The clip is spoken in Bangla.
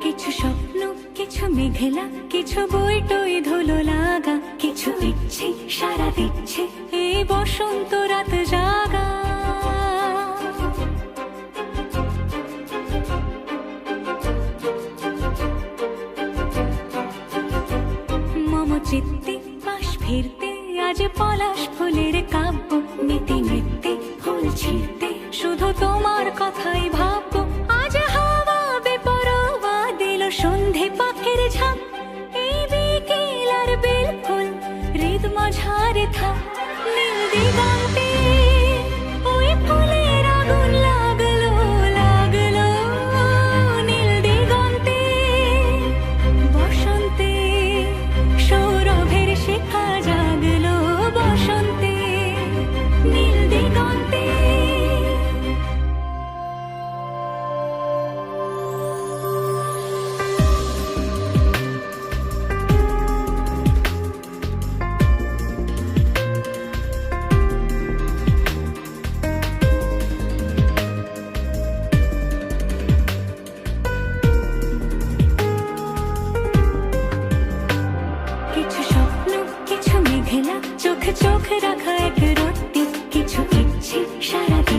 কিছু স্বপ্ন, কিছু মেঘলা, কিছু বই টই ধুলো লাগা, কিছু ইচ্ছে সারা দিচ্ছে এই বসন্ত রাত জাগা। মম চিত্তে পাশ ফিরতে আজ পলাশ ফুলের কাব্য, নীতি নৃত্যে ফুল ছিঁড়তে শুধু তোমার কথাই ভাববো। আজ হাওয়া বেপরোয়া দিল সন্ধে পাখির ঝাঁক, এই বিকেল আর বেল ফুল হৃদ মাঝারে থাক। নীল দিগন্তে ওই ফুলের আগুন লাগলো লাগলো, নীল দিগন্তে বসন্তে সৌরভের শিখা জাগলো, বসন্তে নীল দিগন্তে। কিছু স্বপ্ন, কিছু মেঘলা, চোখে চোখ রাখা এক রত্তি, কিছু ইচ্ছে সারা দিন